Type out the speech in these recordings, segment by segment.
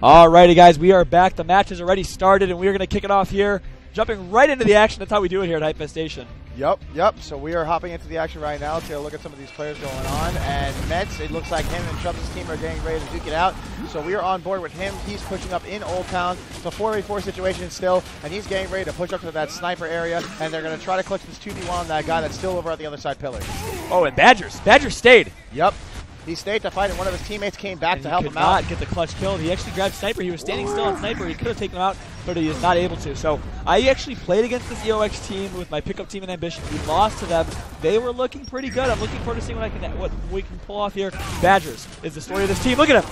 Alrighty, guys, we are back. The match has already started, and we are going to kick it off here, jumping right into the action. That's how we do it here at Hypefestation. Yep. So we are hopping into the action right now to look at some of these players going on. And Mets, it looks like him and Chubbs' team are getting ready to duke it out. So we are on board with him. He's pushing up in Old Town. It's a 4v4 situation still, and he's getting ready to push up to that sniper area. And they're going to try to clutch this 2v1 on that guy that's still over at the other side pillar. Oh, and Badgers stayed. Yep. He stayed to fight, and one of his teammates came back to help him out. He could not get the clutch kill. He actually grabbed Sniper. He was standing still on Sniper. He could have taken him out, but he is not able to. So I actually played against this EOX team with my pickup team in Ambition. We lost to them. They were looking pretty good. I'm looking forward to seeing what we can pull off here. Badgers is the story of this team. Look at him.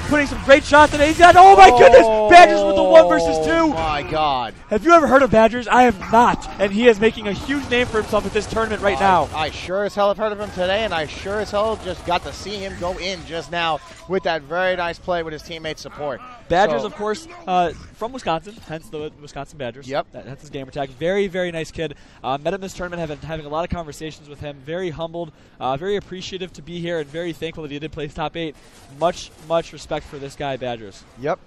Putting some great shots today. He's got, oh my goodness, Badgers with the 1 versus 2. Oh my God. Have you ever heard of Badgers? I have not. And he is making a huge name for himself at this tournament right now. I sure as hell have heard of him today, and I sure as hell just got to see him go in just now with that very nice play with his teammates' support. Badgers, of course, from Wisconsin, hence the Wisconsin Badgers. Yep. That's his gamer tag. Very, very nice kid. Met him this tournament, having a lot of conversations with him. Very humbled, very appreciative to be here, and very thankful that he did place top 8. Much respect for this guy, Badgers. Yep,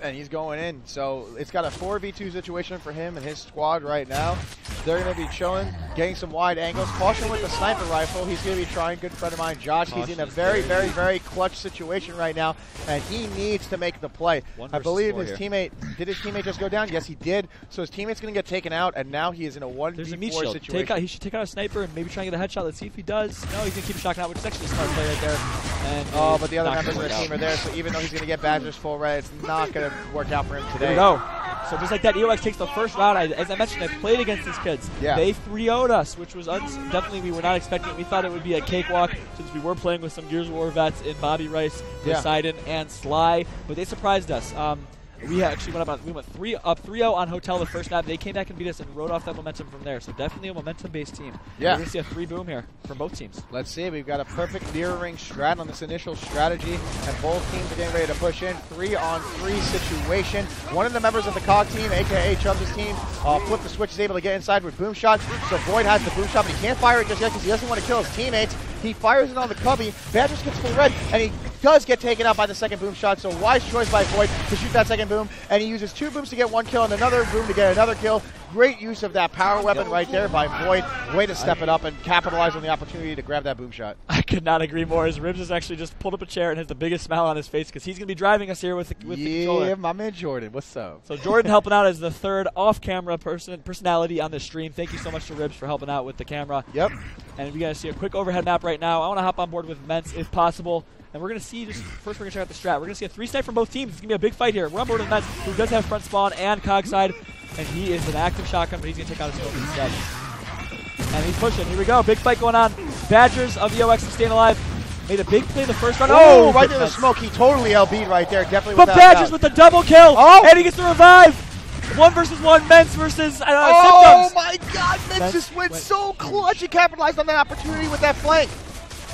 and he's going in. So it's got a 4v2 situation for him and his squad right now. They're going to be chilling, getting some wide angles. Caution with the sniper rifle. He's going to be trying. Good friend of mine, Josh. He's in a very clutch situation right now, and he needs to make the play. I believe his teammate, did his teammate just go down? Yes, he did. So his teammate's going to get taken out, and now he is in a 1v4 situation. He should take out a sniper and maybe try and get a headshot. Let's see if he does. No, he's going to keep shocking out, which is actually a smart play right there. And but the other members of the team are there, so even though he's going to get Badgers full red, it's not going to work out for him today. There we go. So just like that, EOX takes the first round. As I mentioned, I played against these kids. Yeah. They 3-0'd us, which was definitely we were not expecting. We thought it would be a cakewalk since we were playing with some Gears of War vets in Bobby Rice, Poseidon, and Sly, but they surprised us. We actually went 3-0 on Hotel the first map. They came back and beat us and rode off that momentum from there. So definitely a momentum-based team. Yeah. We're going to see a 3-boom here from both teams. Let's see. We've got a perfect mirroring strat on this initial strategy, and both teams are getting ready to push in. 3-on-3 situation. One of the members of the COG team, a.k.a. Chubbs' team, flipped the switch, is able to get inside with boom shot. So Void has the boom shot, but he can't fire it just yet because he doesn't want to kill his teammates. He fires it on the cubby. Badgers gets full red, and he does get taken out by the second boom shot. So wise choice by Void to shoot that second boom, and he uses 2 booms to get 1 kill and another boom to get another kill. Great use of that power weapon right there by Void. Way to step it up and capitalize on the opportunity to grab that boom shot. I could not agree more. His Ribs has actually just pulled up a chair and has the biggest smile on his face because he's going to be driving us here with the controller. Yeah, my man Jordan. What's up? So Jordan helping out as the third off-camera personality on this stream. Thank you so much to Ribs for helping out with the camera. Yep. And we got to see a quick overhead map right now. I want to hop on board with Ments if possible. And we're going to see, first we're going to check out the strat. We're going to see a 3-snipe from both teams. It's going to be a big fight here. We're on board with Ments, who does have front spawn and cog side. And he is an active shotgun, but he's going to take out his smoke instead. And he's pushing. Here we go. Big fight going on. Badgers of EOX is staying alive. Made a big play the first round. Oh, right there the smoke. He totally LB'd right there. Definitely. But Badgers with the double kill. Oh. And he gets the revive. 1 versus 1. Ments versus Symptoms. Oh my God. Ments just went so clutch. He capitalized on that opportunity with that flank.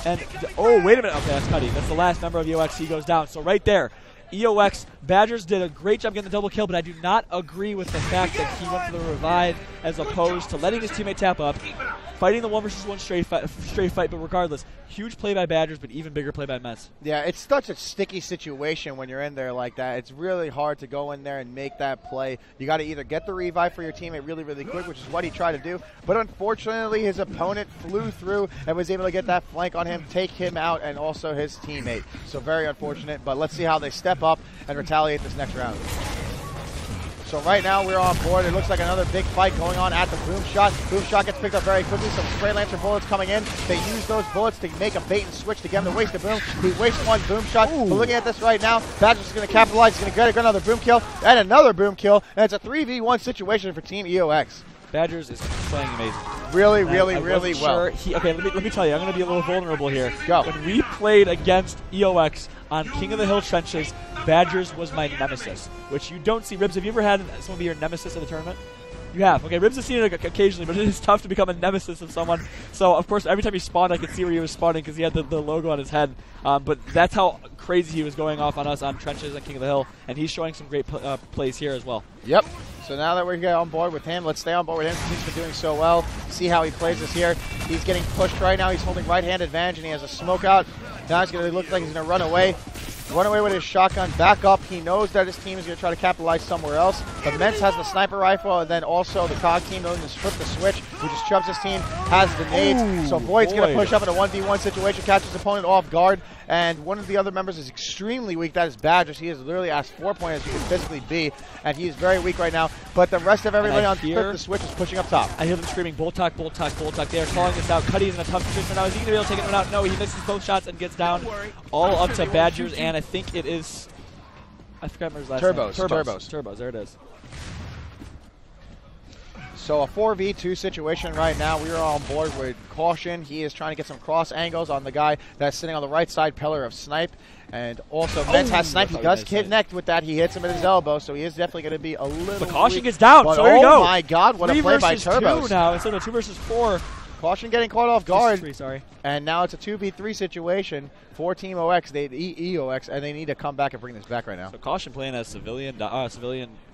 And, oh, wait a minute. Okay, that's Cuddy. That's the last member of EOX. He goes down. So right there, EOX, Badgers did a great job getting the double kill, but I do not agree with the fact that he went for the revive as opposed to letting his teammate tap up, fighting the 1 versus 1 straight fight, but regardless, huge play by Badgers, but even bigger play by Mets. Yeah, it's such a sticky situation when you're in there like that. It's really hard to go in there and make that play. You got to either get the revive for your teammate really quick, which is what he tried to do, but unfortunately his opponent flew through and was able to get that flank on him, take him out, and also his teammate. So very unfortunate, but let's see how they step up and retaliate this next round. So right now we're on board. It looks like another big fight going on at the boom shot. Boom shot gets picked up very quickly. Some spray lancer bullets coming in. They use those bullets to make a bait and switch to get him to waste the boom. He wastes 1 boom shot. But looking at this right now, Badgers is going to capitalize. He's going to get another boom kill and another boom kill. And it's a 3v1 situation for Team EOX. Badgers is playing amazing. Really well. Okay, let me tell you, I'm going to be a little vulnerable here. Go. When we played against EOX on King of the Hill Trenches, Badgers was my nemesis, which you don't see. Ribs, have you ever had someone be your nemesis in the tournament? You have. Okay, Ribs has seen it occasionally, but it is tough to become a nemesis of someone. So, of course, every time he spawned, I could see where he was spawning because he had the logo on his head. But that's how crazy he was going off on us on Trenches and King of the Hill, and he's showing some great plays here as well. Yep. So now that we're on board with him, let's stay on board with him. He's been doing so well. See how he plays this here. He's getting pushed right now. He's holding right-hand advantage, and he has a smoke out. Now he's going to look like he's going to run away. Run away with his shotgun, back up. He knows that his team is going to try to capitalize somewhere else. But Mence has the sniper rifle, and then also the COG team knows to flip the switch, who just Chubbs' his team has the nades. So Void's going to push up in a 1v1 situation, catch his opponent off guard. And one of the other members is extremely weak. That is Badgers. He is literally as 4 point as you can physically be, and he is very weak right now. But the rest of everybody on flip the switch is pushing up top. I hear them screaming, "Bolt talk, bolt talk, bolt talk." They are calling this out. Cuddy is in a tough position now. Is he going to be able to take it out? No, he misses both shots and gets down. All up to Badgers, and I think it is... I forgot his last name. Turbos. There it is. So a 4v2 situation right now. We are on board with Caution. He is trying to get some cross angles on the guy that's sitting on the right side, pillar of Snipe. And also, Mence has Snipe. He does connect with that. He hits him at his elbow, so he is definitely going to be a little But Caution weak. gets down, But so there you go. Oh my god, what a play by Turbos. 2 now instead of 2 versus 4. Caution getting caught off guard. 3, sorry. And now it's a 2v3 situation for Team OX. They EOX, and they need to come back and bring this back right now. So Caution playing as civilian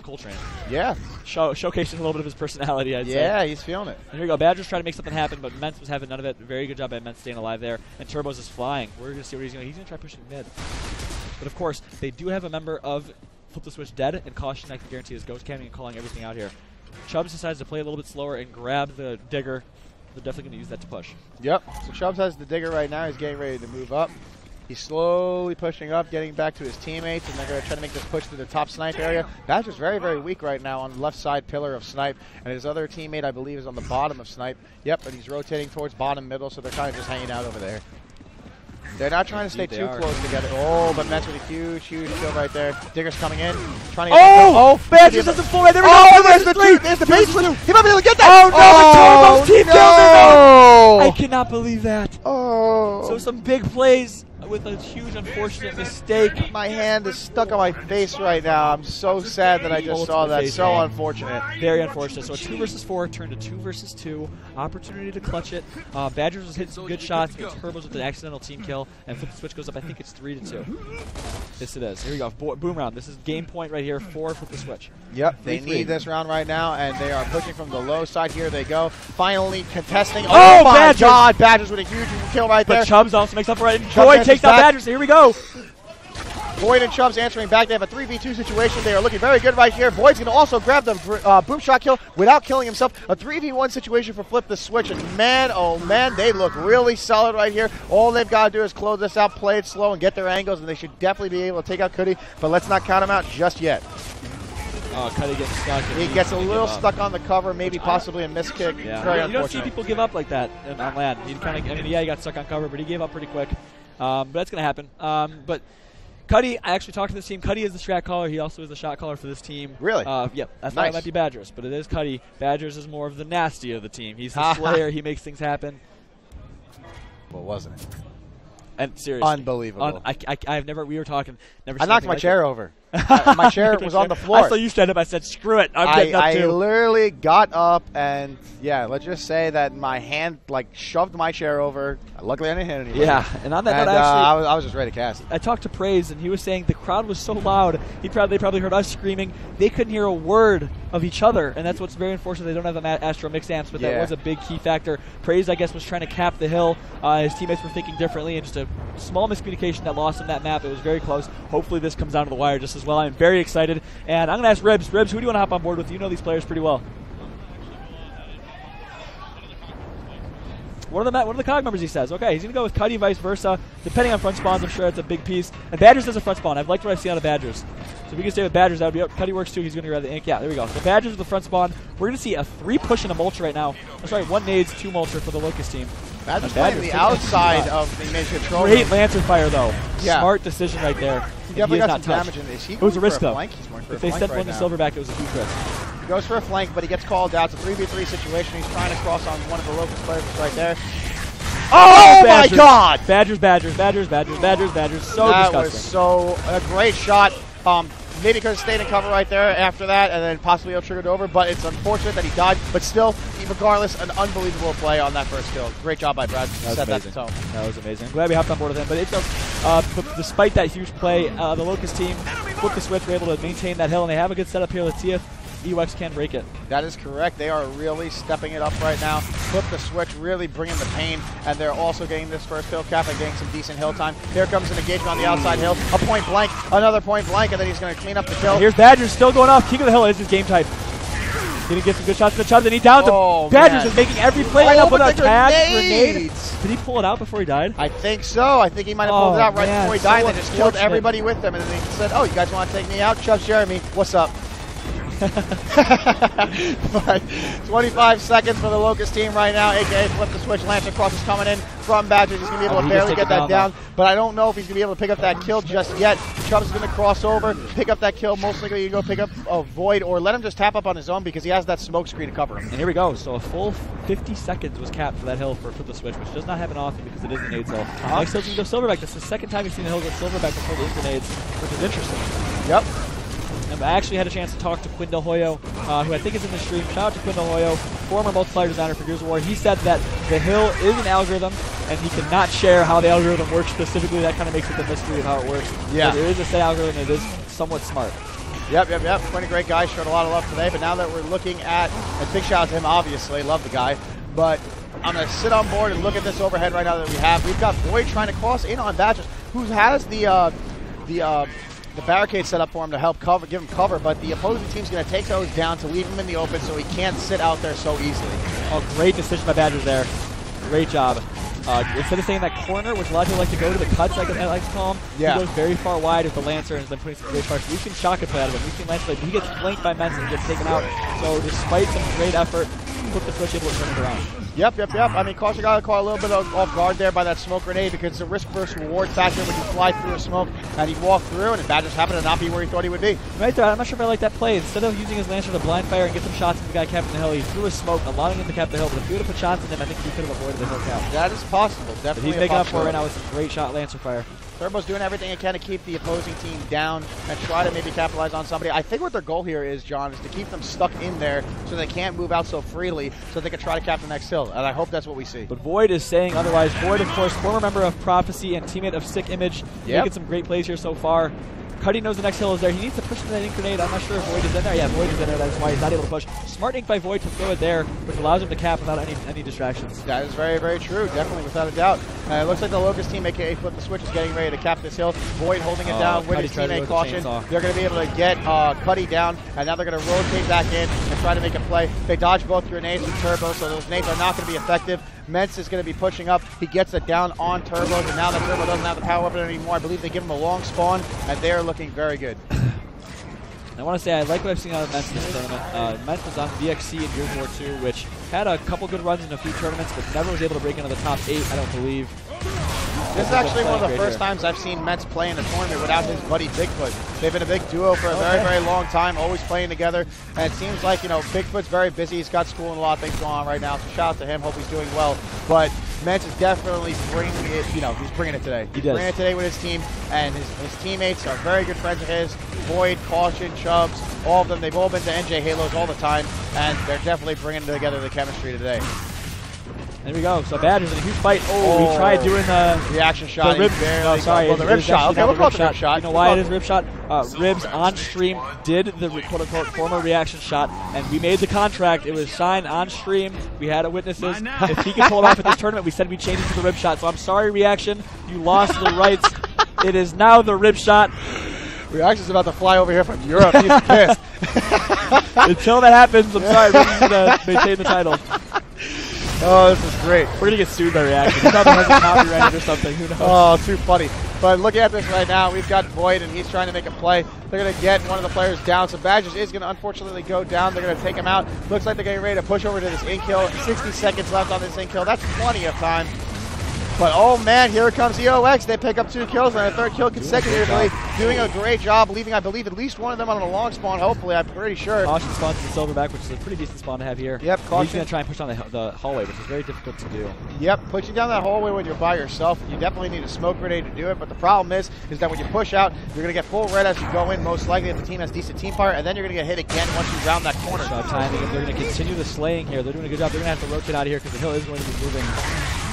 Coltrane. Yeah. Showcasing a little bit of his personality, I'd say. Yeah, he's feeling it. And here we go. Badgers trying to make something happen, but Mence was having none of it. Very good job by Mence staying alive there. And Turbos is flying. We're going to see what he's going to do. He's going to try pushing mid. But of course, they do have a member of Flip the Switch dead, and Caution, I can guarantee, is ghost camming and calling everything out here. Chubbs decides to play a little bit slower and grab the digger. They're definitely going to use that to push. Yep. So Chubbs has the digger right now. He's getting ready to move up. He's slowly pushing up, getting back to his teammates, and they're going to try to make this push to the top Snipe area. Badger's very, very weak right now on the left side pillar of Snipe, and his other teammate, I believe, is on the bottom of Snipe. Yep, but he's rotating towards bottom middle, so they're kind of just hanging out over there. They're not trying to stay too close together. Oh, but Mence with a huge kill right there. Digger's coming in. Trying to get Badgers doesn't full right. There we go. Oh, there's the 2. There's the base. He might be able to get that. Oh, no. The Turbos team no. I cannot believe that. Oh. So some big plays with a huge unfortunate mistake. My hand is stuck on my face right now. I'm so sad that I just saw that. So unfortunate. Very unfortunate. So a 2 versus 4 turned to 2 versus 2. Opportunity to clutch it. Badgers was hitting some good shots. Turbos with an accidental team kill. And Flip the Switch goes up. I think it's 3-2. Yes, it is. Here we go. Boom round. This is game point right here for Flip the Switch. Yep. They need this round right now, and they are pushing from the low side. Here they go. Finally contesting. Oh my Badgers. God. Badgers with a huge kill right there. But Chubbs also makes up for it. Boyd takes out Badgers. Here we go. Boyd and Chubbs answering back. They have a 3v2 situation. They are looking very good right here. Boyd's going to also grab the boom shot kill without killing himself. A 3v1 situation for Flip the Switch. And man, oh man, they look really solid right here. All they've got to do is close this out, play it slow, and get their angles, and they should definitely be able to take out Cuddy. But let's not count him out just yet. Oh, Cuddy gets stuck. He gets a little stuck on the cover, maybe possibly a missed kick. Yeah. Very you don't see people give up like that on land. He kind of, he got stuck on cover, but he gave up pretty quick. But that's going to happen. But Cuddy, I actually talked to this team. Cuddy is the strat caller. He also is the shot caller for this team. Really? Yep. I thought it might be Badgers, but it is Cuddy. Badgers is more of the nasty of the team. He's the slayer. He makes things happen. Well, wasn't it? And seriously, unbelievable. I've never. We were talking. Never. I knocked my chair over. My chair was on the floor. I saw you stand up. I said, "Screw it, I'm getting up too." I literally got up, and yeah, let's just say that my hand shoved my chair over. Luckily, I didn't hit anything. Yeah, and on that note, I was just ready to cast. I talked to Praise, and he was saying the crowd was so loud. They probably heard us screaming. They couldn't hear a word of each other, and that's what's very unfortunate. They don't have the Astro mix amps, but that was a big key factor. Praise, I guess, was trying to cap the hill. His teammates were thinking differently, and just a small miscommunication that lost him that map. It was very close. Hopefully, this comes down to the wire just as well. I'm very excited, and I'm going to ask Ribs. Ribs, who do you want to hop on board with? You know these players pretty well. One of the COG members, he says. Okay, he's going to go with Cuddy, vice versa. Depending on front spawns, I'm sure it's a big piece. And Badgers does a front spawn. I've liked what I've seen out of Badgers. So if we can stay with Badgers, that would be up. Cuddy works too. He's going to grab the ink. Yeah, there we go. So Badgers with the front spawn. We're going to see a 3 push and a mulcher right now. Oh, sorry, 1 nades, 2 mulcher for the Locust team. Badgers playing the outside of the mid control. Great Lancer fire, though. Yeah. Smart decision right there. He definitely got some damage in this. It was a risk, though. If they stepped on the Silverback, it was a huge risk. He goes for a flank, but he gets called out. It's a 3v3 situation. He's trying to cross on one of the Locust players right there. Oh my God! Badgers. So that disgusting. Was so a great shot. Maybe could have stayed in cover right there after that, and then possibly triggered over. But it's unfortunate that he died. But still, regardless, an unbelievable play on that first kill. Great job by Brad. That was amazing. I'm glad we hopped on board with him. But it does. Despite that huge play, the Locust team flipped the switch. Were able to maintain that hill, and they have a good setup here. Let's see if EOX can break it. That is correct. They are really stepping it up right now. Flip the switch, really bringing the pain, and they're also getting this first hill cap and getting some decent hill time. Here comes an engagement on the outside hill. A point blank, another point blank, and then he's going to clean up the kill. And here's Badgers still going off. King of the Hill is his game type. Didn't get some good shots in the chubs, and he downs him. Badgers is making every play right now with a tag grenade. Did he pull it out before he died? I think so. I think he might have pulled it out right before he died, and just killed everybody with him. And then he said, "Oh, you guys want to take me out? Chubbs Jeremy, what's up?" But 25 seconds for the Locust team right now, aka flip the switch. Lancer Cross is coming in from Badgers. He's going to be able to barely get that down, but I don't know if he's going to be able to pick up that kill just yet. Chubbs is going to cross over, pick up that kill. Most likely you go pick up a Void or let him just tap up on his own because he has that smoke screen to cover him. And here we go. So a full 50 seconds was capped for that hill for flip the switch, which does not happen often because it is a nade hill. Next hill's going to go Silverback. This is the second time we've seen the hill go Silverback before the grenades, which is interesting. Yep. And I actually had a chance to talk to Quinn Del Hoyo, who I think is in the stream. Shout out to Quinn Del Hoyo, former multiplayer designer for Gears of War. He said that the hill is an algorithm, and he cannot share how the algorithm works specifically. That kind of makes it the mystery of how it works. Yeah. But there is a set algorithm, and it is somewhat smart. Yep. Quinn, a great guy, showed a lot of love today. But now that we're looking at, and big shout out to him, obviously, love the guy. But I'm going to sit on board and look at this overhead right now that we have. We've got Void trying to cross in on Badgers, who has the barricade set up for him to help cover, give him cover, but the opposing team's going to take those down to leave him in the open so he can't sit out there so easily. Oh, great decision by Badgers there. Great job. Instead of staying in that corner, which a lot of people like to go to the cuts, I like to call him, he goes very far wide with the Lancer and has been putting some great parts. We've seen shotgun play out of him. We've seen Lancer play, but he gets flanked by Mens and gets taken out. So despite some great effort, flip the switch, able to turn it around. Yep. I mean, Caution got caught a little bit off guard there by that smoke grenade because it's a risk versus reward factor when you fly through a smoke and he walked through and Badgers happened to not be where he thought he would be. Right there, I'm not sure if I like that play. Instead of using his Lancer to blind fire and get some shots at the guy capping the hill, he threw a smoke, allowing him to cap the hill. But if he would have put shots in him, I think he could have avoided the hill cap. That is possible, definitely. But he's making up for it right now with some great shot Lancer fire. Turbo's doing everything he can to keep the opposing team down and try to maybe capitalize on somebody. I think what their goal here is, John, is to keep them stuck in there so they can't move out so freely so they can try to cap the next hill. And I hope that's what we see. But Void is saying otherwise. Void, of course, former member of Prophecy and teammate of Sick Image. Making some great plays here so far. Cuddy knows the next hill is there. He needs to push that ink grenade. I'm not sure if Void is in there. Yeah, Void is in there. That's why he's not able to push. Smart ink by Void to throw it there, which allows him to cap without any distractions. That is very, very true. Definitely, without a doubt. It looks like the Locust team, a.k.a. Flip the Switch, is getting ready to cap this hill. Void holding it down with his teammate Caution. They're going to be able to get Cuddy down, and now they're going to rotate back in and try to make a play. They dodge both grenades and Turbo, so those nades are not going to be effective. Ments is going to be pushing up. He gets it down on Turbo, and now that Turbo doesn't have the power weapon anymore, I believe they give him a long spawn, and they are looking very good. I want to say I like what I've seen out of Ments in this tournament. Ments was on VXC in Gears of War 2, which had a couple good runs in a few tournaments, but never was able to break into the top 8, I don't believe. This is actually one of the first times I've seen Mets play in a tournament without his buddy Bigfoot. They've been a big duo for a very, very long time, always playing together. And it seems like, Bigfoot's very busy. He's got school and a lot of things going on right now, so shout out to him. Hope he's doing well. But Mets is definitely bringing it, he's bringing it today. He's bringing it today with his team, and his teammates are very good friends of his. Void, Caution, Chubbs, all of them. They've all been to NJ Halos all the time, and they're definitely bringing together the chemistry today. There we go. So Badgers in a huge fight. Oh, he tried doing the reaction shot. The rib, the rib shot. Okay, we'll call it the rib shot. You know why it is rib shot? Ribs on stream did the quote-unquote former reaction shot, and we made the contract. It was signed on stream. We had witnesses. If he could pull it off at this tournament, we said we'd change it to the rib shot. So I'm sorry, Reaction. You lost the rights. It is now the rib shot. Reaction's about to fly over here from Europe. He's pissed. Until that happens, I'm sorry. We're going to maintain the title. Oh, this is great. We're going to get sued by Reaction. He probably has a copyright or something. Who knows? Oh, too funny. But looking at this right now, we've got Void, and he's trying to make a play. They're going to get one of the players down. So Badgers is going to unfortunately go down. They're going to take him out. Looks like they're getting ready to push over to this in kill. 60 seconds left on this in kill. That's plenty of time. But, oh, man, here comes EOX. They pick up 2 kills and a 3rd kill consecutively. Doing a great job, leaving, I believe, at least one of them on a long spawn, hopefully. I'm pretty sure. Caution spawns to the Silverback, which is a pretty decent spawn to have here. Yep, Caution. He's going to try and push down the hallway, which is very difficult to do. Yep, pushing down that hallway when you're by yourself, you definitely need a smoke grenade to do it. But the problem is that when you push out, you're going to get full red as you go in, most likely if the team has decent team fire, and then you're going to get hit again once you round that corner. Shot timing, and they're going to continue the slaying here. They're doing a good job. They're going to have to rotate out of here because the hill is going to be moving.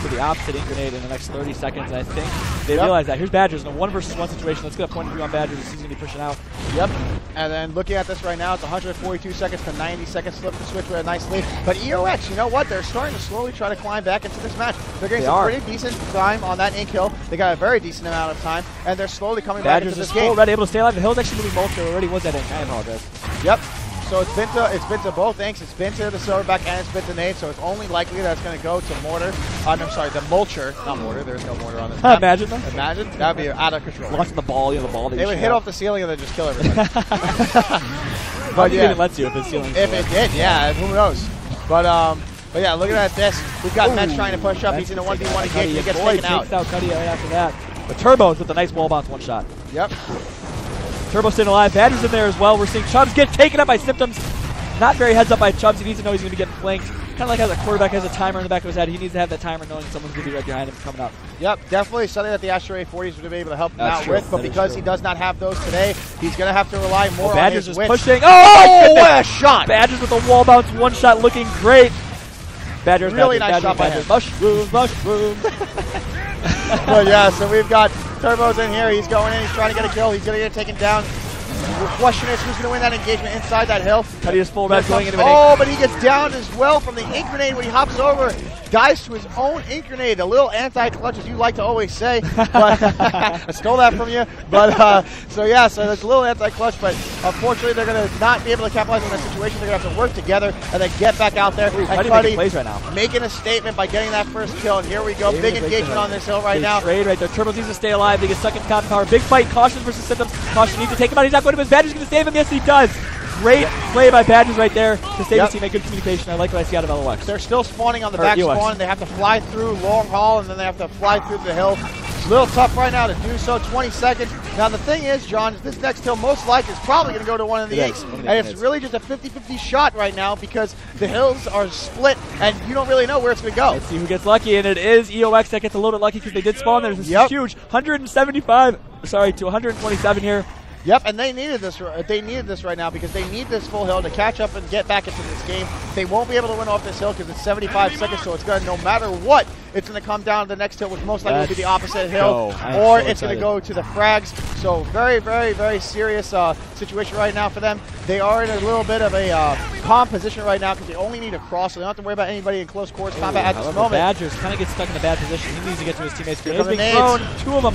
to the opposite ink grenade in the next 30 seconds. I think they realize that. Here's Badgers in a 1 versus 1 situation. Let's get a point of view on Badgers. He's going to be pushing out. Yep. And then looking at this right now, it's 142 seconds to 90 seconds. Flip the switch with a nice lead. But EOX, you know what? They're starting to slowly try to climb back into this match. They're getting some pretty decent time on that ink hill. They got a very decent amount of time, and they're slowly coming back into this game. Red able to stay alive. The hill's actually moving mulcher. Already was that ink. I apologize. Yep. So it's been to both inks. It's been to the Silverback and it's been to Nade. So it's only likely that it's going to go to Mortar. I'm sorry, the Mulcher, not Mortar. There's no Mortar on this map. Imagine that. Imagine that would be out of control. Launching the ball, the ball. They would hit off the ceiling and then just kill everybody. But yeah, it lets you if it's ceiling. If it did, yeah, who knows? But yeah, looking at this, we've got Mets trying to push up. He's in a 1v1 again. He gets taken out. Takes out Cuddy right after that. But Turbo's with a nice wall bounce one shot. Yep. Turbo staying alive. Badger's in there as well. We're seeing Chubbs get taken up by Symptoms. Not very heads up by Chubbs. He needs to know he's going to be getting flanked. Kind of like how the quarterback has a timer in the back of his head. He needs to have that timer knowing someone's going to be right behind him coming up. Yep, definitely something that the Astro A40s would be able to help him out with. But because he does not have those today, he's going to have to rely more on his wits. Badger's is pushing. Oh, what a shot! Badger's with a wall bounce one shot looking great. Badger's really nice shot by him. Mushroom. But yeah, so we've got Turbo's in here. He's going in. He's trying to get a kill. He's going to get taken down. The question is, who's going to win that engagement inside that hill? Cuddy is full red going into an ink. But he gets downed as well from the ink grenade when he hops over. Dives to his own ink grenade. A little anti-clutch, as you like to always say. But I stole that from you. But so yeah, so there's a little anti-clutch, but unfortunately they're going to not be able to capitalize on that situation. They're going to have to work together and then get back out there. And Cuddy plays right now. Making a statement by getting that first kill. And here we go. Big engagement on this hill right now. Trade right there. Turbo needs to stay alive. They get stuck in combat power. Big fight. Caution versus Symptoms. Caution needs to take him out. He's not going to his Badger's going to save him. Yes, he does. Great play by Badgers right there to save his teammate. Good communication. I like what I see out of LOX. They're still spawning on the back spawn. They have to fly through long haul, and then they have to fly through the hill. It's a little tough right now to do so. 20 seconds. Now the thing is, John, this next hill most likely is probably going to go to one of the inks. And it's really just a 50-50 shot right now because the hills are split, and you don't really know where it's going to go. Let's see who gets lucky, and it is EOX that gets a little bit lucky because they did spawn there. This is huge. 175, sorry, to 127 here. Yep, and they needed this. They needed this right now because they need this full hill to catch up and get back into this game. They won't be able to win off this hill because it's 75 seconds, so it's going to, no matter what, it's going to come down to the next hill, which most likely will be the opposite hill, or it's going to go to the frags. So very, very, very serious situation right now for them. They are in a little bit of a calm position right now because they only need to cross, so they don't have to worry about anybody in close quarters combat at this moment. Badgers kind of gets stuck in a bad position. He needs to get to his teammates. He's being thrown. Two of them.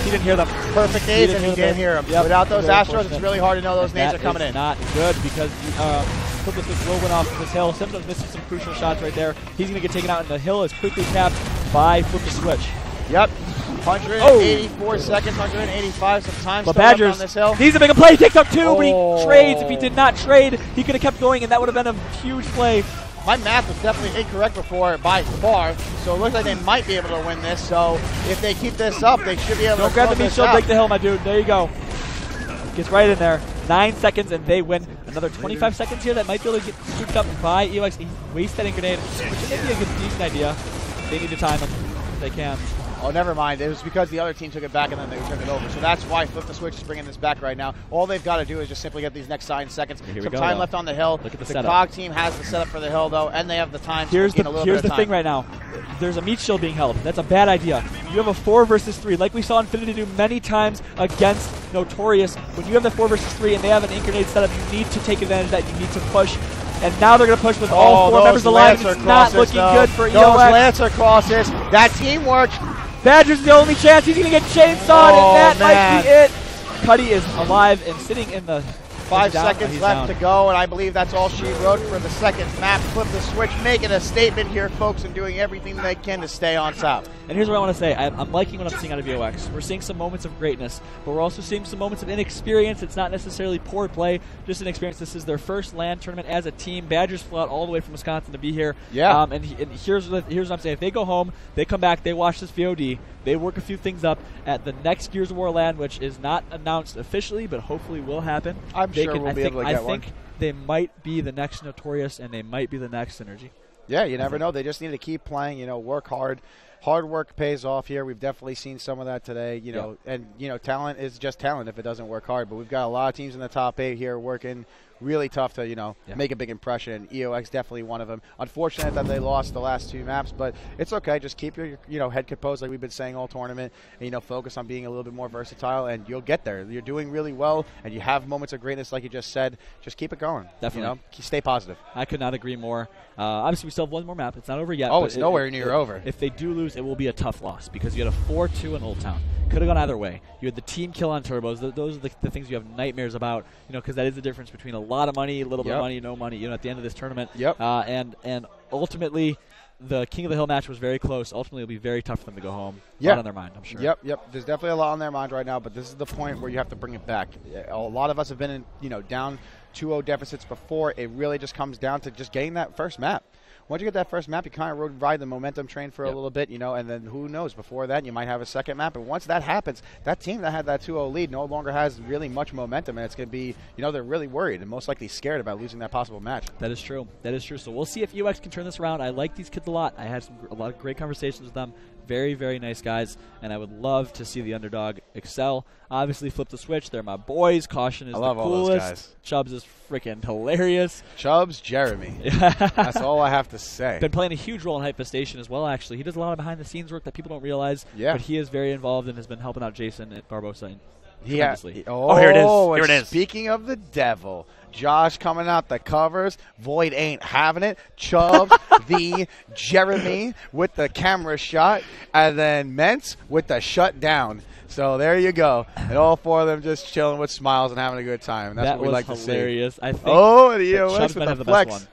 He didn't hear them. Perfect nades, and he didn't hear them. Yep. Without those Astros, it's really hard to know those nades are coming in. Not good because Flip the Switch will win off this hill. Symptoms missing some crucial shots right there. He's going to get taken out, and the hill is quickly tapped by Flip the Switch. Yep. 184 seconds, 185 some time but still Badgers left on this hill. Needs to make a play. He takes out two, but he trades. If he did not trade, he could have kept going, and that would have been a huge play. My math was definitely incorrect before by far, so it looks like they might be able to win this. So if they keep this up, they should be able to grab the meat shield, break the hill, my dude. There you go. Gets right in there. 9 seconds, and they win. Another 25 seconds here that might be able to get scooped up by EOX. He wastes that grenade, which may be a good, decent idea. They need to time him if they can. Oh, never mind. It was because the other team took it back and then they took it over. So that's why Flip the Switch is bringing this back right now. All they've got to do is just simply get these next 9 seconds. Some time left on the hill. Look at the COG team has the setup for the hill, though, and they have the time. Here's the thing right now. There's a meat shield being held. That's a bad idea. You have a 4 versus 3, like we saw Infinity do many times against Notorious. When you have the 4 versus 3 and they have an ink grenade setup, you need to take advantage of that. You need to push. And now they're going to push with all 4 members alive. It's not looking good for EOX. Those Lancer crosses. That teamwork. Badger's the only chance. He's going to get chainsawed, and that might be it. Cuddy is alive and sitting in the 5 seconds left to go, and I believe that's all she wrote for the second map. Flip the Switch, making a statement here, folks, and doing everything they can to stay on top. And here's what I want to say. I'm liking what I'm seeing out of EOX. We're seeing some moments of greatness, but we're also seeing some moments of inexperience. It's not necessarily poor play, just an experience. This is their first LAN tournament as a team. Badgers flew out all the way from Wisconsin to be here. Yeah. And here's what I'm saying. If they go home, they come back, they watch this VOD, they work a few things up at the next Gears of War LAN, which is not announced officially, but hopefully will happen. I'm sure we'll be able to get one. I think they might be the next Notorious, and they might be the next Synergy. Yeah, you never know. They just need to keep playing, work hard. Hard work pays off here. We've definitely seen some of that today, and talent is just talent if it doesn't work hard. But we've got a lot of teams in the top 8 here working really tough to, make a big impression. EOX definitely one of them. Unfortunate that they lost the last 2 maps, but it's okay. Just keep your head composed like we've been saying all tournament, and focus on being a little bit more versatile, and you'll get there. You're doing really well, and you have moments of greatness like you just said. Just keep it going. Definitely. Stay positive. I could not agree more. Obviously, we still have one more map. It's not over yet. Oh, it's nowhere near over. If they do lose, it will be a tough loss because you had a 4-2 in Old Town. Could have gone either way. You had the team kill on turbos. Those are the things you have nightmares about, because that is the difference between a lot of money, a little bit of money, no money, at the end of this tournament. Yep. And ultimately, the King of the Hill match was very close. Ultimately, it'll be very tough for them to go home. Yeah. A lot on their mind, I'm sure. Yep. There's definitely a lot on their mind right now, but this is the point where you have to bring it back. A lot of us have been in, down 2-0 deficits before. It really just comes down to just getting that first map. Once you get that first map, you kind of ride the momentum train for a little bit, and then who knows, before that you might have a second map. And once that happens, that team that had that 2-0 lead no longer has really much momentum, and it's going to be, they're really worried and most likely scared about losing that possible match. That is true. So we'll see if UX can turn this around. I like these kids a lot. I had a lot of great conversations with them. Very, very nice guys, and I would love to see the underdog excel. Obviously, flip the switch. They're my boys. Caution is the coolest. All those guys. Chubbs is freaking hilarious. Chubbs, Jeremy. That's all I have to say. Been playing a huge role in Hypefestation as well, actually. He does a lot of behind-the-scenes work that people don't realize, but he is very involved and has been helping out Jason at Barbosa tremendously. Here it is. Here it is. Speaking of the devil, Josh coming out the covers. Void ain't having it. Chubbs, the Jeremy with the camera shot, and then Mentz with the shutdown. So there you go. And all 4 of them just chilling with smiles and having a good time. And that's what we like to see. That was hilarious. I think and the EOS with the flex. Best one.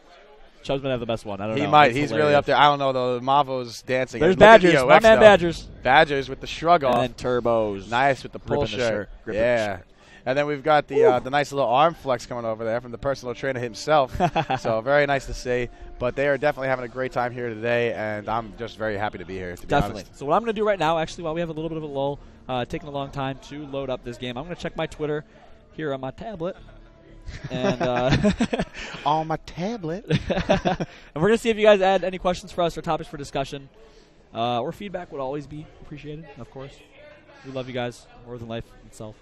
Chubb's going to have the best one. I don't know. He might. He's really up there. I don't know, though. Mavo's dancing. There's Badgers. My man Badgers. Badgers with the shrug off. And Turbos. Nice with the pull shirt. Yeah. And then we've got the nice little arm flex coming over there from the personal trainer himself. So very nice to see. But they are definitely having a great time here today, and I'm just very happy to be here, to be honest. So what I'm going to do right now, actually, while we have a little bit of a lull, taking a long time to load up this game, I'm going to check my Twitter here on my tablet. And on my tablet. And we're going to see if you guys had any questions for us or topics for discussion. Or feedback would always be appreciated, of course. We love you guys more than life itself.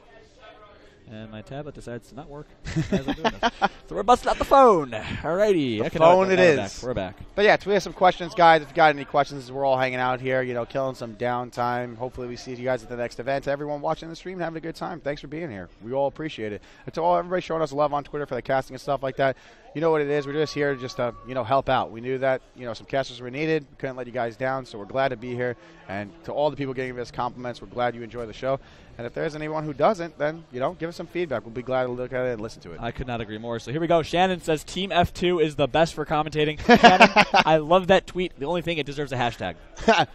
And my tablet decides to not work as I'm doing this. So we're busting out the phone. Alrighty. The phone it is. We're back. But yeah, we have some questions, guys. If you got any questions, we're all hanging out here, killing some downtime. Hopefully we see you guys at the next event. To everyone watching the stream, having a good time. Thanks for being here. We all appreciate it. And to everybody showing us love on Twitter for the casting and stuff like that. You know what it is. We're just here just to, help out. We knew that, some casters were needed. We couldn't let you guys down, so we're glad to be here. And to all the people giving us compliments, we're glad you enjoy the show. And if there's anyone who doesn't, then, give us some feedback. We'll be glad to look at it and listen to it. I could not agree more. So here we go. Shannon says Team F2 is the best for commentating. Shannon, I love that tweet. The only thing, it deserves a hashtag.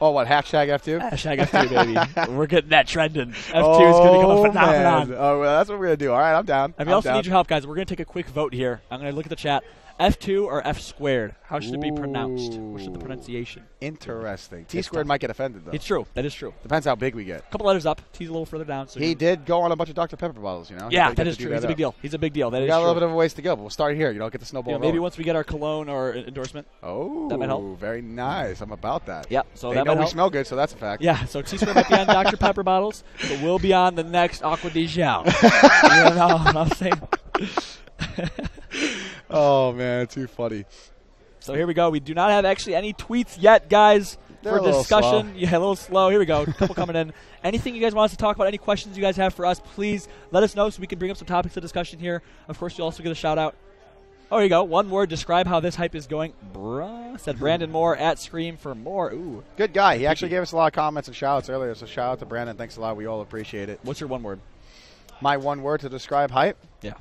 Oh, what? Hashtag F2? Hashtag F2, baby. We're getting that trending. F2 is going to become a phenomenon. Man. Oh, well, that's what we're going to do. All right, I'm down. And we also need your help, guys. We're going to take a quick vote here. I'm going to look at the chat. F2 or F squared? How should it be pronounced? What should the pronunciation? Interesting. T squared might get offended, though. It's true. That is true. Depends how big we get. A couple letters up. T's a little further down. So he did go on a bunch of Dr. Pepper bottles, Yeah, that is true. He's a big deal. He's a big deal. That is true. We got a little bit of a ways to go, but we'll start here. Get the snowball rolling. Maybe once we get our cologne or endorsement. Oh, that might help. Very nice. I'm about that. Yep. So they know we smell good, so that's a fact. Yeah. So T squared might be on Dr. Pepper bottles, but we'll be on the next Aqua di Gel. You know what I'm saying? Oh, man, too funny. So here we go. We do not have actually any tweets yet, guys, for discussion. Yeah, a little slow. Here we go. A couple coming in. Anything you guys want us to talk about, any questions you guys have for us, please let us know so we can bring up some topics of discussion here. Of course, you'll also get a shout-out. Oh, here you go. One word. Describe how this hype is going. Bruh, said Brandon Moore at Scream for more. Ooh. Good guy. He actually gave us a lot of comments and shout-outs earlier, so shout-out to Brandon. Thanks a lot. We all appreciate it. What's your one word? My one word to describe hype? Yeah.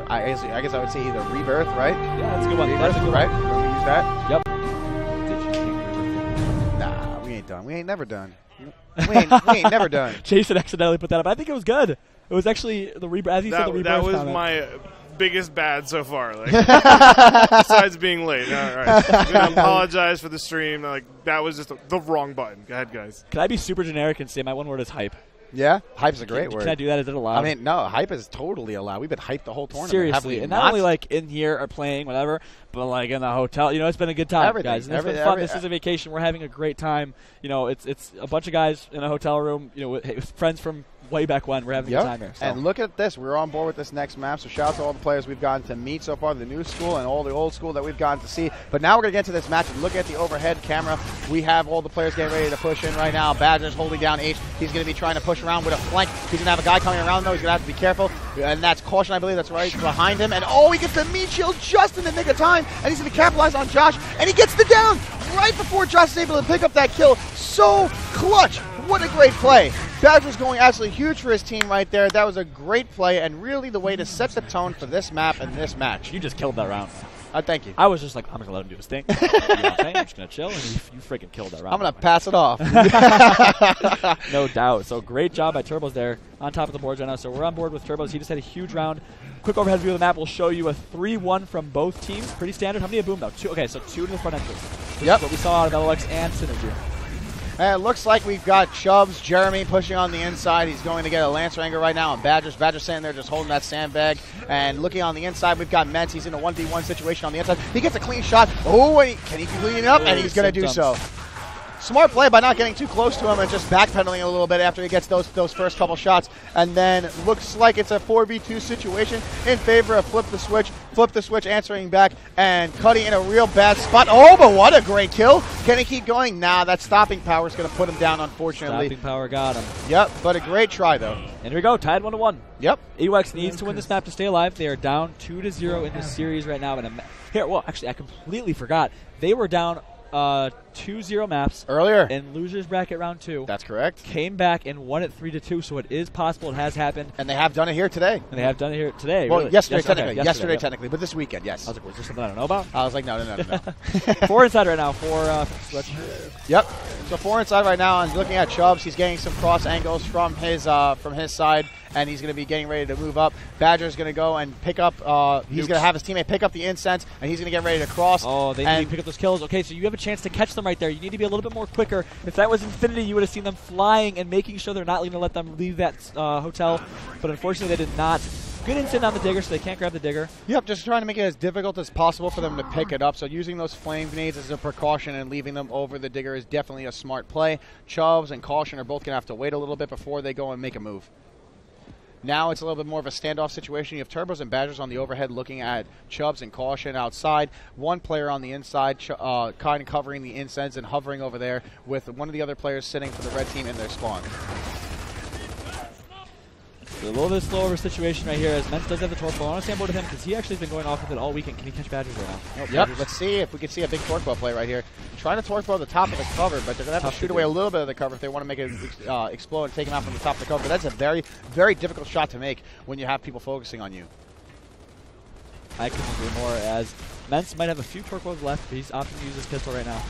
I guess I would say either rebirth, right? Yeah, that's a good one. Rebirth, that's a good right? one. Can we use that? Yep. Nah, we ain't done. We ain't never done. we ain't never done. Jason accidentally put that up. I think it was good. It was actually the rebirth. As he said, the rebirth. That was comment. My biggest bad so far. Besides being late. All right. I'm gonna apologize for the stream. That was just the wrong button. Go ahead, guys. Can I be super generic and say my one word is hype? Yeah, hype's a great word. Can I do that? Is it allowed? I mean, no, hype is totally allowed. We've been hyped the whole tournament. Seriously, and not only in here or playing, whatever, but in the hotel. It's been a good time, guys. And it's been fun. This is a vacation. We're having a great time. It's a bunch of guys in a hotel room. With friends from way back when. We're having a good time here. So. And look at this. We're on board with this next map, so shout out to all the players we've gotten to meet so far, the new school and all the old school that we've gotten to see. But now we're going to get to this match and look at the overhead camera. We have all the players getting ready to push in right now. Badger's holding down H. He's going to be trying to push around with a flank. He's going to have a guy coming around, though. He's going to have to be careful. And that's Caution, I believe. That's right behind him. And oh, he gets the meat shield just in the nick of time. And he's going to capitalize on Josh. And he gets the down right before Josh is able to pick up that kill. So clutch. What a great play. Badger's going absolutely huge for his team right there. That was a great play and really the way to set the tone for this map and this match. You just killed that round. Thank you. I was just like, I'm going to let him do his thing. You know what I'm saying? I'm just going to chill, and you freaking killed that round. I'm going to pass it off. No doubt. So great job by Turbos there on top of the board right now. So we're on board with Turbos. He just had a huge round. Quick overhead view of the map will show you a 3-1 from both teams. Pretty standard. How many of boom, though? 2. Okay, so 2 to the front entrance. Yep. What we saw out of LX and Synergy. And it looks like we've got Chubbs, Jeremy pushing on the inside. He's going to get a Lancer Anger right now. And Badger's sitting there just holding that sandbag. And looking on the inside, we've got Mets. He's in a 1v1 situation on the inside. He gets a clean shot. Oh, and can he clean it up? And he's going to do so. Smart play by not getting too close to him and just backpedaling a little bit after he gets those first couple shots. And then looks like it's a 4v2 situation in favor of Flip the Switch answering back. And Cuddy in a real bad spot. Oh, but what a great kill. Can he keep going? Nah, that stopping power is going to put him down, unfortunately. Stopping power got him. Yep, but a great try, though. And here we go, tied 1-1. Yep. EOX needs to win this map to stay alive. They are down 2-0 in this series right now. Well, actually, I completely forgot. They were down 2-0 maps earlier in losers bracket round 2. That's correct. Came back and won it 3-2, so it is possible. It has happened, and they have done it here today. Well, really? Yesterday, technically, but this weekend, yes. I was like, was there something I don't know about? I was like, no. 4 inside right now for Switch. Yep. So 4 inside right now, and looking at Chubbs, he's getting some cross angles from his side. And he's going to be getting ready to move up. Badger's going to go and pick up. He's going to have his teammate pick up the incense, and he's going to get ready to cross. Oh, they need to pick up those kills. Okay, so you have a chance to catch them right there. You need to be a little bit more quicker. If that was Infinity, you would have seen them flying and making sure they're not going to let them leave that hotel. But unfortunately, they did not. Good instant on the digger, so they can't grab the digger. Yep, just trying to make it as difficult as possible for them to pick it up. So using those flame grenades as a precaution and leaving them over the digger is definitely a smart play. Chubbs and Caution are both going to have to wait a little bit before they go and make a move. Now it's a little bit more of a standoff situation. You have Turbos and Badgers on the overhead looking at Chubbs and Caution outside. One player on the inside kind of covering the incense and hovering over there with one of the other players sitting for the red team in their spawn. So a little bit slower of a situation right here as Ments does have the Torque Bow. I want to stand board with him because he actually has been going off with it all weekend. Can he catch Badgers right now? Nope, yep, let's see if we can see a big Torque Bow play right here. Trying to Torque Bow the top of the cover, but they're going to have to shoot away a little bit of the cover if they want to make it explode and take him out from the top of the cover. But that's a very, very difficult shot to make when you have people focusing on you. I couldn't agree more as Ments might have a few Torque Bows left, but he's opting to use his pistol right now.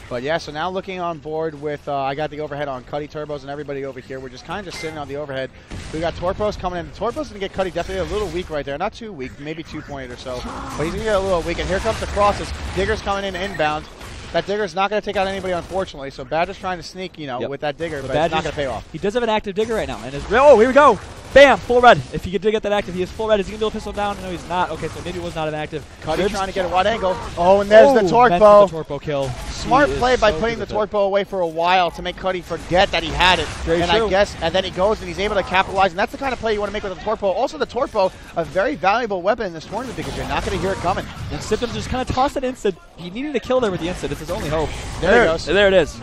But yeah, so now looking on board with, I got the overhead on Cuddy, Turbos, and everybody over here. We're just kind of just sitting on the overhead. We got Torpos coming in. Torpos going to get Cuddy definitely a little weak right there. Not too weak, maybe 2 pointed or so. But he's going to get a little weak. And here comes the crosses. Digger's coming in inbound. That Digger's not going to take out anybody, unfortunately. So Badger's trying to sneak, with that Digger, but it's not going to pay off. He does have an active Digger right now. And oh, here we go. Bam, full red. If he could get that active, he is full red. Is he going to be able to pistol down? No, he's not. Okay, so maybe it was not an active. Cuddy trying to get a wide angle. Oh, and there's the Torque Bow. The Torque Bow kill. Smart play by putting the Torque Bow away for a while to make Cuddy forget that he had it. Very true. And then he goes and he's able to capitalize, and that's the kind of play you want to make with the Torque Bow. Also, the Torque Bow, a very valuable weapon in this tournament because you're not going to hear it coming. And Symptoms just kind of tossed it instant. He needed a kill there with the instant. It's his only hope. There it goes. There it is.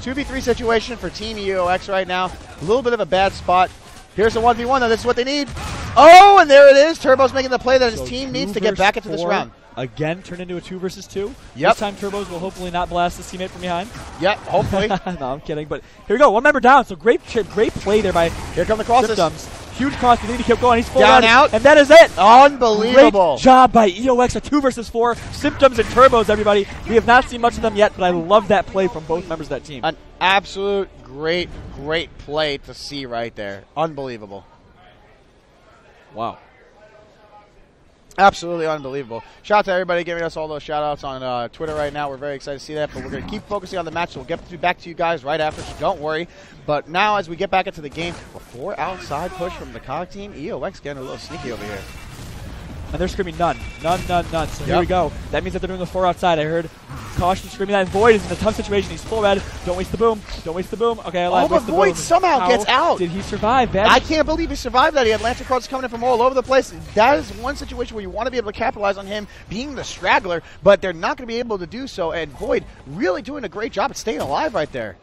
2v3 situation for Team EOX right now. A little bit of a bad spot. Here's a 1v1, though. This is what they need. Oh, and there it is. Turbo's making the play that his team needs to get back into this round. Again, turn into a 2 versus 2. Yep. This time, Turbos will hopefully not blast his teammate from behind. Yep, hopefully. No, I'm kidding. But here we go. One member down. So great play there by Here come the crosses. Symptoms. Huge cross. You think he kept going. He's full down out. And that is it. Unbelievable. Great job by EOX. A 2 versus 4. Symptoms and Turbos, everybody. We have not seen much of them yet, but I love that play from both members of that team. An absolute great play to see right there. Unbelievable. Wow. Absolutely unbelievable. Shout out to everybody giving us all those shout-outs on Twitter right now. We're very excited to see that, but we're going to keep focusing on the match, so we'll get back to you guys right after, so don't worry. But now as we get back into the game, a 4 outside push from the COG team. EOX getting a little sneaky over here. And they're screaming none. None, none, none. So here we go. That means that they're doing a 4 outside. I heard Caution screaming that. Void is in a tough situation. He's full red. Don't waste the boom. Don't waste the boom. Okay, I lied. But Void somehow gets out. Did he survive? I can't believe he survived that. He had Lancer cards coming in from all over the place. That is one situation where you want to be able to capitalize on him being the straggler, but they're not going to be able to do so. And Void really doing a great job at staying alive right there.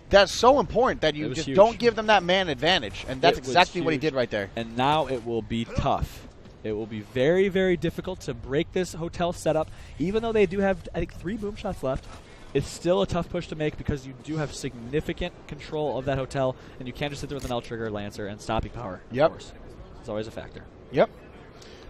That's so important that you just don't give them that man advantage. And that's exactly what he did right there. And now it will be tough. It will be very, very difficult to break this hotel setup. Even though they do have, I think, 3 boom shots left, it's still a tough push to make because you do have significant control of that hotel, and you can't just sit there with an L trigger, Lancer, and stopping power. Yep. Of course. It's always a factor. Yep.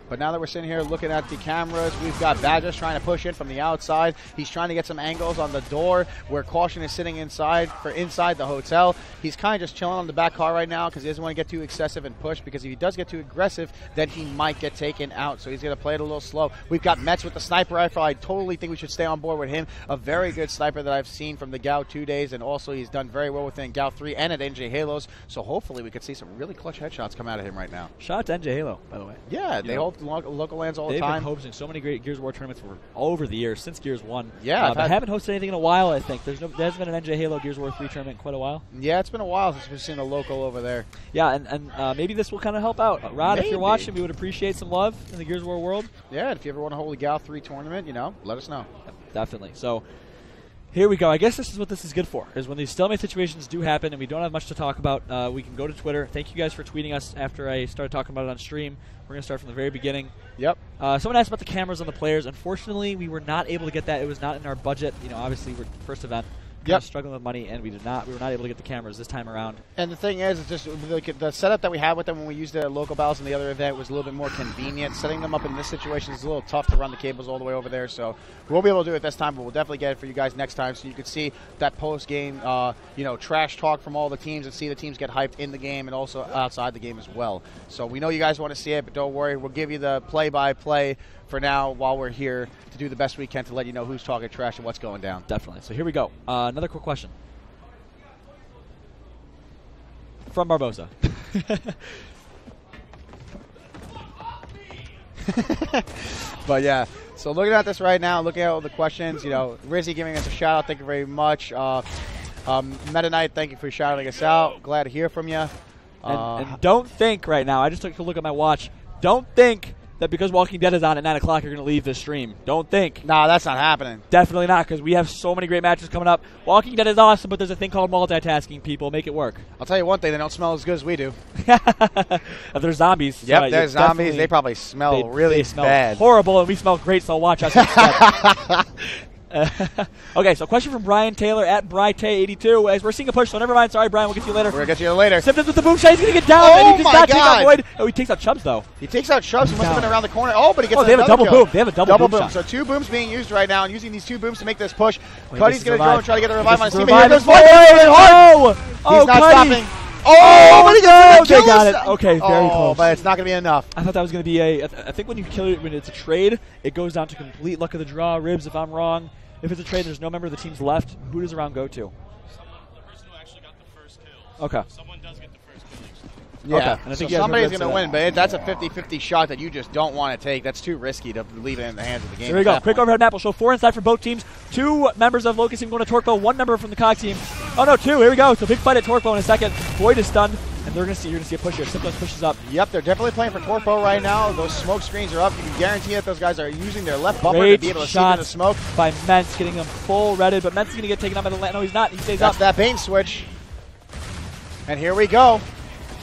But now that we're sitting here looking at the cameras, we've got Badgers trying to push in from the outside. He's trying to get some angles on the door where Caution is sitting inside the hotel. He's kind of just chilling on the back car right now because he doesn't want to get too excessive and push, because if he does get too aggressive, then he might get taken out. So he's going to play it a little slow. We've got Mets with the sniper rifle. I totally think we should stay on board with him. A very good sniper that I've seen from the GAU 2 days, and also he's done very well within GAU 3 and at NJ Halos. So hopefully we could see some really clutch headshots come out of him right now. Shout out to NJ Halo, by the way. Yeah, they hold local lands all the time. They've been hosting so many great Gears of War tournaments for over the years, since Gears 1. Yeah, but haven't hosted anything in a while, I think. There hasn't been an NJ Halo Gears of War 3 tournament in quite a while. Yeah, it's been a while since we've seen a local over there. Yeah, and maybe this will kind of help out. Rod, if you're watching, we would appreciate some love in the Gears of War world. Yeah, if you ever want to hold a GAU 3 tournament, let us know. Yep, definitely. So here we go. I guess this is what this is good for, is when these stalemate situations do happen and we don't have much to talk about, we can go to Twitter. Thank you guys for tweeting us after I started talking about it on stream. We're going to start from the very beginning. Yep. Someone asked about the cameras on the players. Unfortunately, we were not able to get that. It was not in our budget. Obviously, we're first event. Yep. Struggling with money, and we were not able to get the cameras this time around. And the thing is, it's just the setup that we had with them when we used it at local battles in the other event was a little bit more convenient. Setting them up in this situation is a little tough to run the cables all the way over there. So we won't be able to do it this time, but we'll definitely get it for you guys next time, so you can see that post-game, trash talk from all the teams and see the teams get hyped in the game and also outside the game as well. So we know you guys want to see it, but don't worry, we'll give you the play-by-play for now while we're here to do the best we can to let you know who's talking trash and what's going down. Definitely. So here we go. Another quick question from Barbosa. But yeah, so looking at this right now, looking at all the questions, Rizzy giving us a shout out, thank you very much. Meta Knight, thank you for shouting us out. Glad to hear from you. And don't think right now, I just took a look at my watch, don't think that because Walking Dead is on at 9 o'clock, you're going to leave this stream. Don't think. Nah, that's not happening. Definitely not, because we have so many great matches coming up. Walking Dead is awesome, but there's a thing called multitasking, people. Make it work. I'll tell you one thing, they don't smell as good as we do. If they're zombies. Yep, so they're zombies. They probably smell really bad. Horrible, and we smell great, so watch us instead. Okay, so question from Brian Taylor at BryTay82. As we're seeing a push, so never mind. Sorry, Brian. We'll get to you later. We're going to get to you later. Symptoms with the boom shot. He's going to get down. Oh, and he does my not take God. out Void. Oh, he takes out Chubbs, though. He takes out Chubbs. He must have been around the corner. Oh, but he gets they have a double kill. boom. They have a double boom shot. So 2 booms being used right now, and using these 2 booms to make this push. Wait, Cuddy's going to go and try to get the revive on his team. Here goes Void. He's not stopping. Oh, but he got they got it. Okay, very close. But it's not going to be enough. I thought that was going to be I think when you kill it, when it's a trade, it goes down to complete luck of the draw. Ribs, if I'm wrong. If it's a trade, there's no member of the team's left. Who does the round go to? The person who actually got the first kill. Okay. Someone does get the first kill. Yeah, okay. So somebody's going to win, but that's a 50-50 shot that you just don't want to take. That's too risky to leave it in the hands of the game. Here we go. Quick overhead map will show 4 inside for both teams. 2 members of Locust team going to Torquebo. 1 member from the COG team. Oh, no, 2. Here we go. So big fight at Torquebo in a second. Void is stunned, and you're going to see a push here. Symptoms pushes up. Yep, they're definitely playing for Torquebo right now. Those smoke screens are up. You can guarantee that those guys are using their left bumper to be able to see through the smoke. By Mentz, getting them full redded, but Mentz is going to get taken out by the land. No, he's not. He stays up. That's that bait switch. And here we go.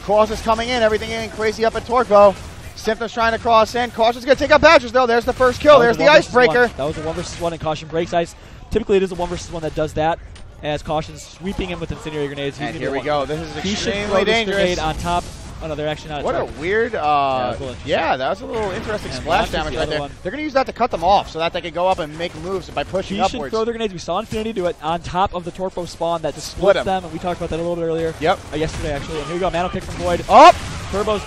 Cross is coming in. Everything getting crazy up at Torquebo. Symptoms trying to cross in. Caution's going to take out Badgers, though. There's the first kill. There's the icebreaker. That was a 1 versus 1, and Caution breaks ice. Typically, it is a 1 versus 1 that does that. As Caution's sweeping him with incendiary grenades. And here we go. This is he extremely dangerous. On top. Oh, no, they're actually not. What a weird, yeah, that was a little interesting splash damage right there. They're going to use that to cut them off so that they can go up and make moves by pushing upwards. He should throw their grenades. We saw Infinity do it on top of the Torquebo spawn that splits them, and we talked about that a little bit earlier. Yep. Yesterday, actually. And here we go. Mano kick from Void. Up! Turbo's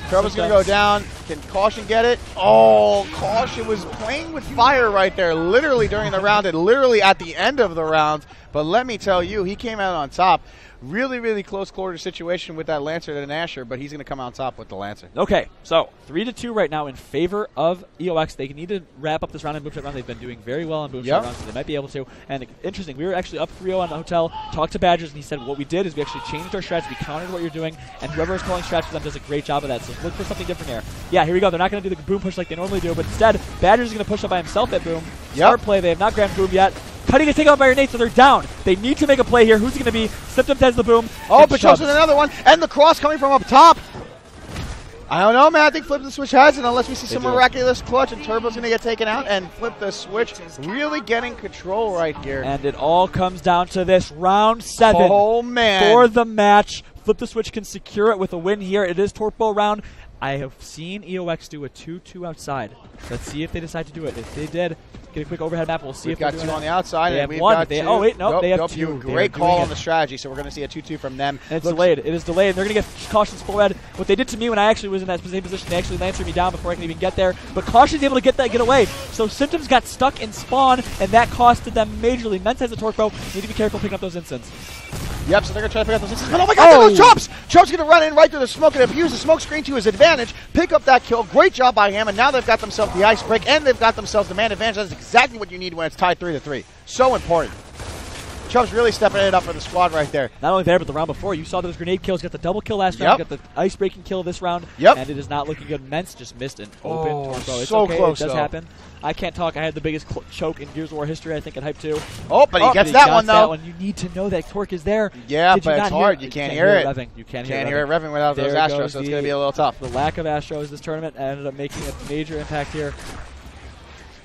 Turbo's going to go down. Can Caution get it? Oh, Caution was playing with fire right there, literally during the round and literally at the end of the round. But let me tell you, he came out on top. Really, really close quarter situation with that Lancer and Asher, but he's going to come on top with the Lancer. Okay, so 3-2 right now in favor of EOX. They need to wrap up this round in boom shot round. They've been doing very well in boom shot rounds, so they might be able to. And interesting, we were actually up 3-0 on the hotel, talked to Badgers, and he said what we did is we actually changed our strats, we countered what you're doing, and whoever is calling strats for them does a great job of that. So look for something different here. Yeah, here we go. They're not going to do the boom push like they normally do, but instead, Badgers is going to push up by himself at boom. Smart play. They have not grabbed boom yet. Cutting is taken out by your nade, so they're down. They need to make a play here. Who's it going to be? Symptoms has the boom. Oh, but Chubbs with another one. And the cross coming from up top. I don't know, man. I think Flip the Switch has it unless we see some miraculous clutch and Turbo's going to get taken out. And Flip the Switch really getting control right here. And it all comes down to this. Round 7 man. For the match. Flip the Switch can secure it with a win here. It is Torpo round. I have seen EOX do a 2-2 outside. Let's see if they decide to do it. If they did, get a quick overhead map. We'll see if we've got 2 on the outside. They and have 1. Got 2. Oh, wait, no, they have 2. Great call on the strategy, so we're going to see a 2-2 from them. And it's delayed. It is delayed. They're going to get Caution's full red. What they did to me when I actually was in that same position, they actually Lancered me down before I can even get there. But Caution's able to get away. So Symptoms got stuck in spawn, and that costed them majorly. Mens has a Torpo. Need to be careful picking up those instants. Yep, so they're going to try to pick up those instances. But oh my god, there goes Chubbs! Chubbs going to run in right through the smoke and abuse the smoke screen to his advantage. Pick up that kill. Great job by him, and now they've got themselves the ice break, and they've got themselves the man advantage. That's exactly what you need when it's tied 3-3. So important. Chubbs really stepping it up for the squad right there. Not only there, but the round before, you saw those grenade kills. Got the double kill last round. Got the ice-breaking kill this round. And it is not looking good. Mens just missed an open Torpo. It's so okay. close, It does happen. I can't talk. I had the biggest choke in Gears of War history, I think, at Hype 2. Oh, but he gets that one, though. You need to know that torque is there. Yeah, but it's hard. You can't hear it. Revving. You can't hear it revving without those Astros, so it's going to be a little tough. The lack of Astros this tournament ended up making a major impact here.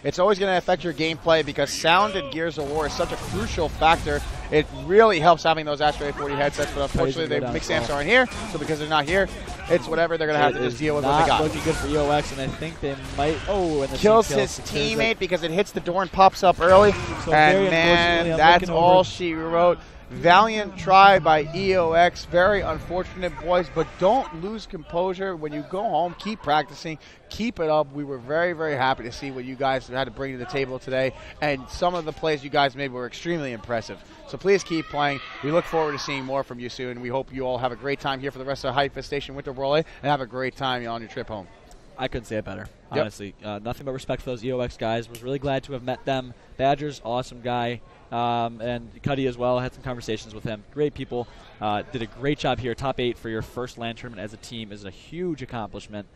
It's always going to affect your gameplay because sound in Gears of War is such a crucial factor. It really helps having those Astro 840 headsets, but unfortunately, the mix amps aren't here, so because they're not here, it's whatever. They're going to have to just deal with what they got. Not looking good for EOX, and I think they might. Oh, and the kills his teammate because it hits the door and pops up early. So and man, that's all she wrote. Valiant try by EOX. Very unfortunate, boys, but don't lose composure. When you go home, keep practicing. Keep it up. We were very, very happy to see what you guys had to bring to the table today, and some of the plays you guys made were extremely impressive. So please keep playing. We look forward to seeing more from you soon. We hope you all have a great time here for the rest of Hypefestation Winter Brawl, and have a great time on your trip home. I couldn't say it better, honestly. Nothing but respect for those EOX guys. Was really glad to have met them. Badgers, awesome guy. And Cuddy as well. Had some conversations with him. Great people. Did a great job here. Top 8 for your first LAN tournament as a team is a huge accomplishment.